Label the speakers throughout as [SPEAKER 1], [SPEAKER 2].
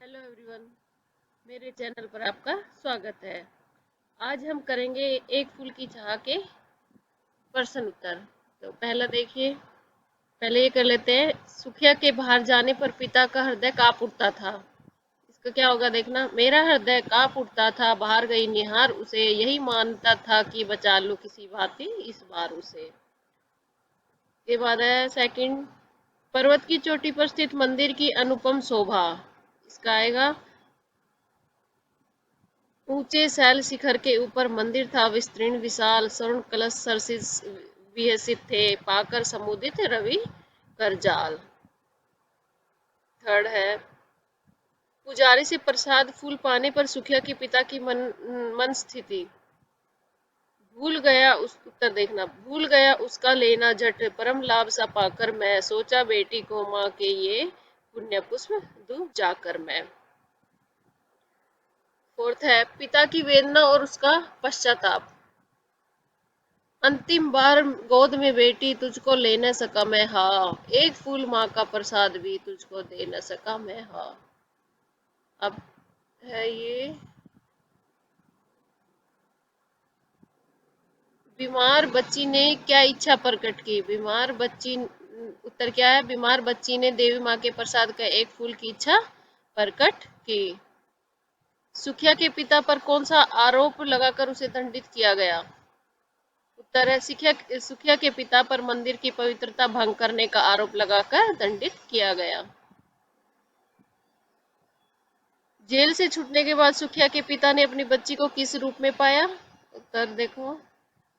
[SPEAKER 1] Hello everyone, मेरे channel पर आपका स्वागत है। आज हम करेंगे एक फूल की चाह के प्रश्न उत्तर। तो पहला देखिए, पहले ये कर लेते हैं। सुखिया के बाहर जाने पर पिता का हृदय कांप उठता था। इसका क्या होगा देखना। मेरा हृदय कांप उठता था, बाहर गई निहार उसे, यही मानता था कि बचा लूं किसी भांति इस बार उसे। के बाद है सेकंड, पर्वत की चोटी पर स्थित मंदिर की अनुपम शोभा। इसका आएगा, ऊंचे शैल शिखर के ऊपर मंदिर था विस्तीर्ण विशाल, स्वर्ण कलश सरसिस विहसित थे, पाकर समुदित रवि कर जाल। थर्ड है, पुजारी से प्रसाद फूल पाने पर सुखिया के पिता की मन स्थिति। भूल गया उस उत्तर देखना, भूल गया उसका लेना झट, परम लाभ सा पाकर मैं, सोचा बेटी को माँ के ये पुण्य पुष्प दूं जाकर मैं। फोर्थ है, पिता की वेदना और उसका पश्चाताप। अंतिम बार गोद में बेटी तुझको ले न सका मैं, हाँ एक फूल माँ का प्रसाद भी तुझको दे न सका मैं, हाँ। अब है ये, बीमार बच्ची ने क्या इच्छा प्रकट की। बीमार बच्ची, उत्तर क्या है, बीमार बच्ची ने देवी माँ के प्रसाद का एक फूल की इच्छा प्रकट की। सुखिया के पिता पर कौन सा आरोप लगाकर उसे दंडित किया गया। उत्तर है, सुखिया के पिता पर मंदिर की पवित्रता भंग करने का आरोप लगाकर दंडित किया गया। जेल से छूटने के बाद सुखिया के पिता ने अपनी बच्ची को किस रूप में पाया। उत्तर देखो,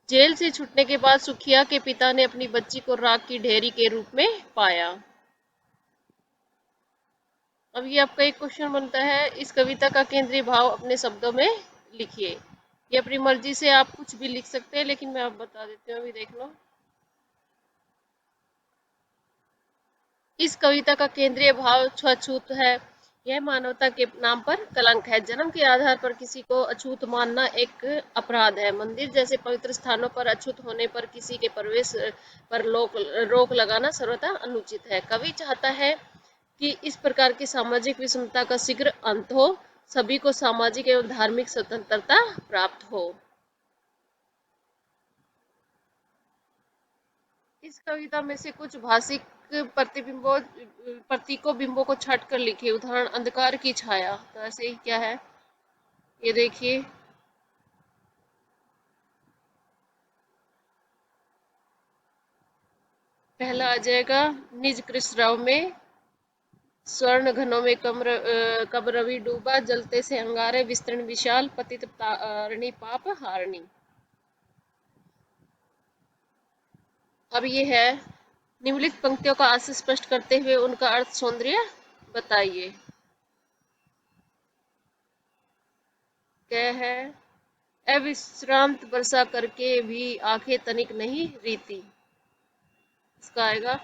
[SPEAKER 1] जेल से छूटने के बाद सुखिया के पिता ने अपनी बच्ची को राख की ढेरी के रूप में पाया। अब ये आपका एक क्वेश्चन बनता है, इस कविता का केंद्रीय भाव अपने शब्दों में लिखिए। ये अपनी मर्जी से आप कुछ भी लिख सकते हैं, लेकिन मैं आप बता देती हूँ, अभी देख लो। इस कविता का केंद्रीय भाव छूत है। यह मानवता के नाम पर कलंक है। जन्म के आधार पर किसी को अछूत मानना एक अपराध है। मंदिर जैसे पवित्र स्थानों पर अछूत होने पर किसी के प्रवेश पर रोक लगाना सर्वथा अनुचित है। कवि चाहता है कि इस प्रकार की सामाजिक विषमता का शीघ्र अंत हो, सभी को सामाजिक एवं धार्मिक स्वतंत्रता प्राप्त हो। इस कविता में से कुछ भाषिक प्रतिबिंबों प्रतीकों बिंबों को छाट कर लिखिए। उदाहरण, अंधकार की छाया। तो ऐसे ही क्या है, ये देखिए। पहला आ जाएगा, निज कृष्ण राव में स्वर्ण घनों में कब रवि डूबा, जलते से अंगारे विस्तृण विशाल, पतित तारिणी पाप हारणी। अब ये है, निम्नलिखित पंक्तियों का आशय स्पष्ट करते हुए उनका अर्थ सौंदर्य बताइए। क्या है, अविश्रांत वर्षा करके भी आंखें तनिक नहीं रीती। इसका आएगा,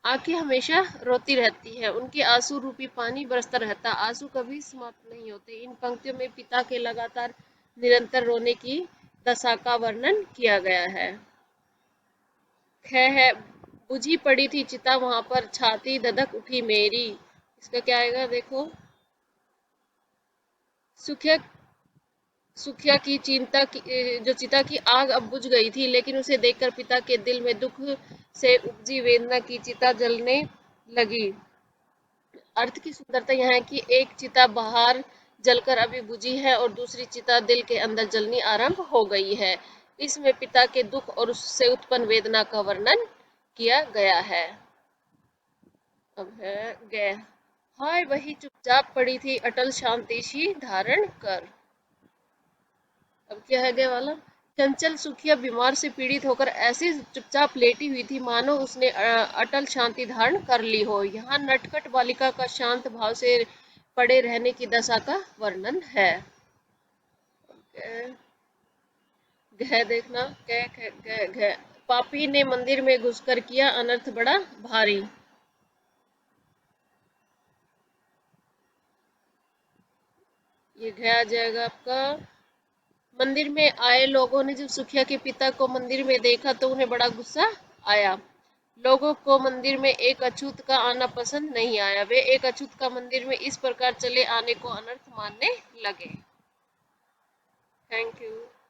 [SPEAKER 1] आंखें हमेशा रोती रहती है, उनके आंसू रूपी पानी बरसता रहता, आंसू कभी समाप्त नहीं होते। इन पंक्तियों में पिता के लगातार निरंतर रोने की दशा का वर्णन किया गया है। है, बुझी पड़ी थी चिता वहां पर, छाती धधक उठी मेरी। इसका क्या आएगा देखो, सुखिया सुखिया की चिंता की, जो चिता की आग अब बुझ गई थी, लेकिन उसे देखकर पिता के दिल में दुख से उपजी वेदना की चिता जलने लगी। अर्थ की सुंदरता यह है कि एक चिता बाहर जलकर अभी बुझी है और दूसरी चिता दिल के अंदर जलनी आरंभ हो गई है। इसमें पिता के दुख और उससे उत्पन्न वेदना का वर्णन किया गया है। अब है गए, हाय वही चुपचाप पड़ी थी अटल शांति सी धारण कर। अब क्या है गए वाला, चंचल सुखिया बीमार से पीड़ित होकर ऐसी चुपचाप लेटी हुई थी मानो उसने अटल शांति धारण कर ली हो। यहाँ नटखट बालिका का शांत भाव से पड़े रहने की दशा का वर्णन है। घ देखना, घ पापी ने मंदिर में घुसकर किया अनर्थ बड़ा भारी। ये घ आ जाएगा आपका, मंदिर में आए लोगों ने जब सुखिया के पिता को मंदिर में देखा तो उन्हें बड़ा गुस्सा आया। लोगों को मंदिर में एक अछूत का आना पसंद नहीं आया। वे एक अछूत का मंदिर में इस प्रकार चले आने को अनर्थ मानने लगे। Thank you.